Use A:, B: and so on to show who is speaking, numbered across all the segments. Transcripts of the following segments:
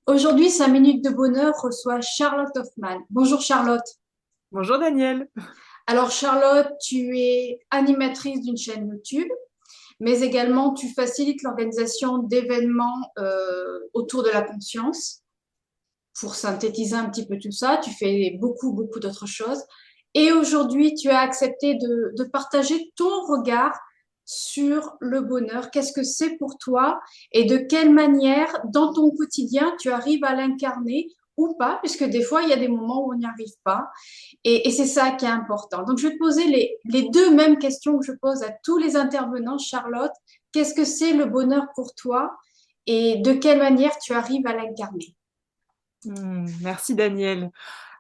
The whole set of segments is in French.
A: Aujourd'hui, 5 minutes de bonheur reçoit Charlotte Hoffman. Bonjour Charlotte.
B: Bonjour Daniel.
A: Alors Charlotte, tu es animatrice d'une chaîne YouTube, mais également tu facilites l'organisation d'événements autour de la conscience. Pour synthétiser un petit peu tout ça, tu fais beaucoup d'autres choses. Et aujourd'hui, tu as accepté de partager ton regard sur le bonheur. Qu'est-ce que c'est pour toi et de quelle manière, dans ton quotidien, tu arrives à l'incarner ou pas, puisque des fois, il y a des moments où on n'y arrive pas. Et c'est ça qui est important. Donc, je vais te poser les deux mêmes questions que je pose à tous les intervenants. Charlotte, qu'est-ce que c'est le bonheur pour toi et de quelle manière tu arrives à l'incarner?
B: Merci Daniel.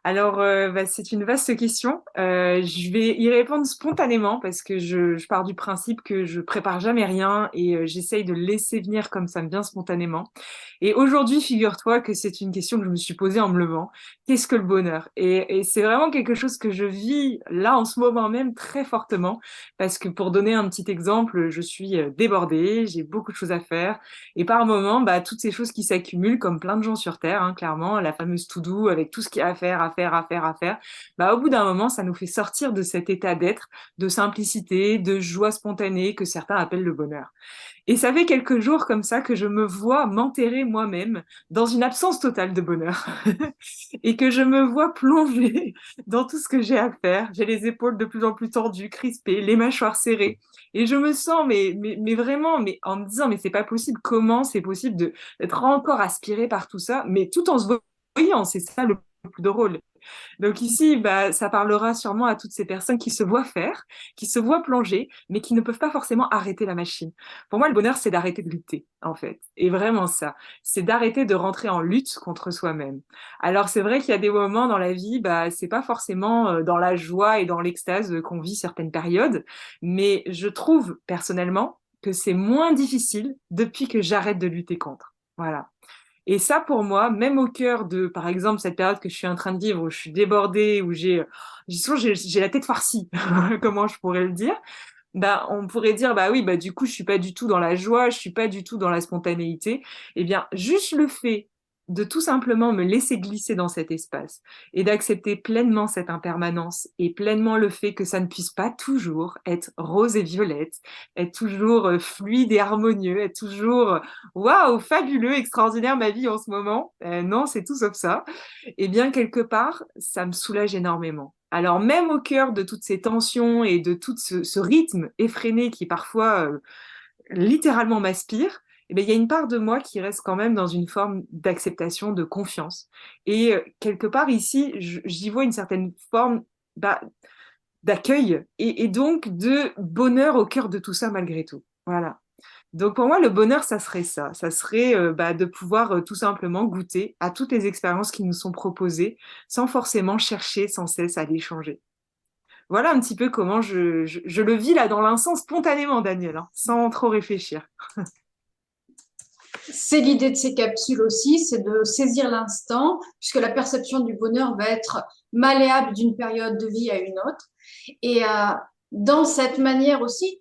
B: Alors, c'est une vaste question. Je vais y répondre spontanément parce que je pars du principe que je prépare jamais rien et j'essaye de le laisser venir comme ça me vient spontanément. Et aujourd'hui, figure-toi que c'est une question que je me suis posée en me levant. Qu'est-ce que le bonheur? Et c'est vraiment quelque chose que je vis là en ce moment même très fortement parce que pour donner un petit exemple, je suis débordée, j'ai beaucoup de choses à faire et par moments, toutes ces choses qui s'accumulent comme plein de gens sur Terre, hein, clairement, la fameuse to-do avec tout ce qu'il y a à faire, à faire, au bout d'un moment, ça nous fait sortir de cet état d'être, de simplicité, de joie spontanée que certains appellent le bonheur. Et ça fait quelques jours comme ça que je me vois m'enterrer moi-même dans une absence totale de bonheur et que je me vois plonger dans tout ce que j'ai à faire. J'ai les épaules de plus en plus tendues, crispées, les mâchoires serrées et je me sens mais vraiment mais en me disant mais c'est pas possible, comment c'est possible de d'être encore aspiré par tout ça, mais tout en se voyant, c'est ça le plus drôle. Donc ici, ça parlera sûrement à toutes ces personnes qui se voient faire, qui se voient plonger, mais qui ne peuvent pas forcément arrêter la machine. Pour moi, le bonheur, c'est d'arrêter de lutter, en fait. Et vraiment ça, c'est d'arrêter de rentrer en lutte contre soi-même. Alors c'est vrai qu'il y a des moments dans la vie, c'est pas forcément dans la joie et dans l'extase qu'on vit certaines périodes, mais je trouve personnellement que c'est moins difficile depuis que j'arrête de lutter contre. Voilà. Et ça, pour moi, même au cœur de, par exemple, cette période que je suis en train de vivre, où je suis débordée, où j'ai la tête farcie, comment je pourrais le dire, on pourrait dire, bah oui, du coup, je suis pas du tout dans la joie, je suis pas du tout dans la spontanéité. Eh bien, juste le fait de tout simplement me laisser glisser dans cet espace et d'accepter pleinement cette impermanence et pleinement le fait que ça ne puisse pas toujours être rose et violette, être toujours fluide et harmonieux, être toujours waouh, fabuleux, extraordinaire ma vie en ce moment. Non, c'est tout sauf ça. Eh bien, quelque part, ça me soulage énormément. Alors, même au cœur de toutes ces tensions et de tout ce rythme effréné qui parfois littéralement m'aspire, eh bien, il y a une part de moi qui reste quand même dans une forme d'acceptation, de confiance. Et quelque part ici, j'y vois une certaine forme bah, d'accueil et donc de bonheur au cœur de tout ça malgré tout. Voilà. Donc pour moi, le bonheur, ça serait ça. Ça serait de pouvoir tout simplement goûter à toutes les expériences qui nous sont proposées sans forcément chercher sans cesse à les changer. Voilà un petit peu comment je le vis là dans l'instant spontanément, Daniel, hein, sans trop réfléchir.
A: C'est l'idée de ces capsules aussi, c'est de saisir l'instant, puisque la perception du bonheur va être malléable d'une période de vie à une autre. Et dans cette manière aussi,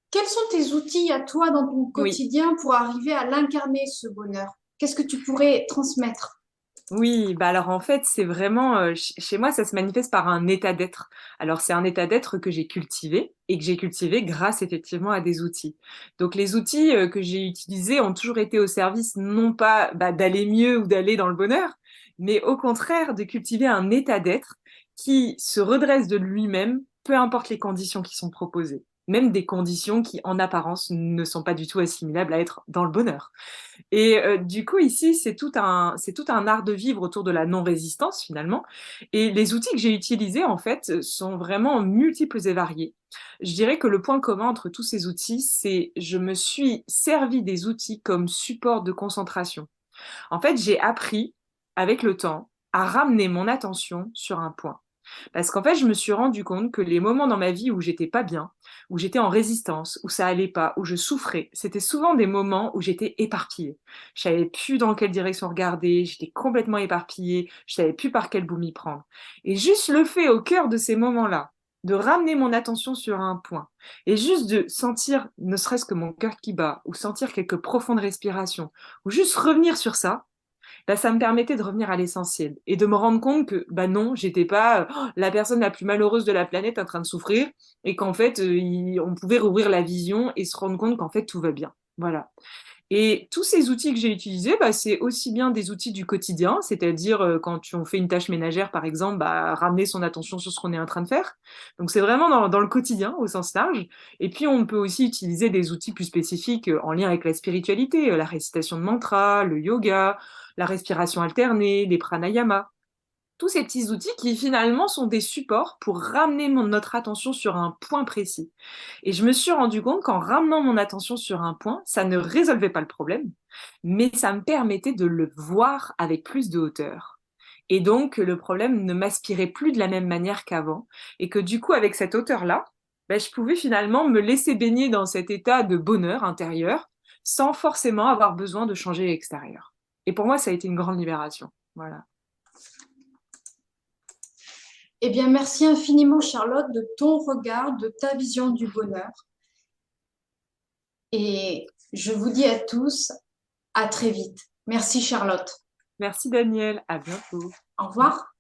A: quels sont tes outils à toi dans ton
B: Oui.
A: quotidien pour arriver à l'incarner, ce bonheur? Qu'est-ce que tu pourrais transmettre?
B: Oui, alors en fait, c'est vraiment, chez moi, ça se manifeste par un état d'être. Alors c'est un état d'être que j'ai cultivé et que j'ai cultivé grâce effectivement à des outils. Donc les outils que j'ai utilisés ont toujours été au service non pas d'aller mieux ou d'aller dans le bonheur, mais au contraire de cultiver un état d'être qui se redresse de lui-même, peu importe les conditions qui sont proposées. Même des conditions qui, en apparence, ne sont pas du tout assimilables à être dans le bonheur. Et du coup, ici, c'est tout un art de vivre autour de la non-résistance, finalement. Et les outils que j'ai utilisés, en fait, sont vraiment multiples et variés. Je dirais que le point commun entre tous ces outils, c'est je me suis servi des outils comme support de concentration. En fait, j'ai appris, avec le temps, à ramener mon attention sur un point. Parce qu'en fait, je me suis rendu compte que les moments dans ma vie où j'étais pas bien, où j'étais en résistance, où ça allait pas, où je souffrais, c'était souvent des moments où j'étais éparpillée. Je savais plus dans quelle direction regarder, j'étais complètement éparpillée, je savais plus par quel bout m'y prendre. Et juste le fait au cœur de ces moments-là, de ramener mon attention sur un point, et juste de sentir, ne serait-ce que mon cœur qui bat, ou sentir quelques profondes respirations, ou juste revenir sur ça, bah, ça me permettait de revenir à l'essentiel et de me rendre compte que bah non, j'étais pas la personne la plus malheureuse de la planète en train de souffrir et qu'en fait, on pouvait rouvrir la vision et se rendre compte qu'en fait, tout va bien. Voilà. Et tous ces outils que j'ai utilisés, bah, c'est aussi bien des outils du quotidien, c'est-à-dire quand on fait une tâche ménagère, par exemple, bah, ramener son attention sur ce qu'on est en train de faire. Donc c'est vraiment dans le quotidien au sens large. Et puis on peut aussi utiliser des outils plus spécifiques en lien avec la spiritualité, la récitation de mantras, le yoga, la respiration alternée, les pranayamas, tous ces petits outils qui finalement sont des supports pour ramener notre attention sur un point précis. Et je me suis rendu compte qu'en ramenant mon attention sur un point, ça ne résolvait pas le problème, mais ça me permettait de le voir avec plus de hauteur. Et donc, le problème ne m'aspirait plus de la même manière qu'avant. Et que du coup, avec cette hauteur-là, ben, je pouvais finalement me laisser baigner dans cet état de bonheur intérieur sans forcément avoir besoin de changer l'extérieur. Et pour moi, ça a été une grande libération. Voilà.
A: Eh bien, merci infiniment, Charlotte, de ton regard, de ta vision du bonheur. Et je vous dis à tous, à très vite. Merci, Charlotte.
B: Merci Daniel, à bientôt.
A: Au revoir.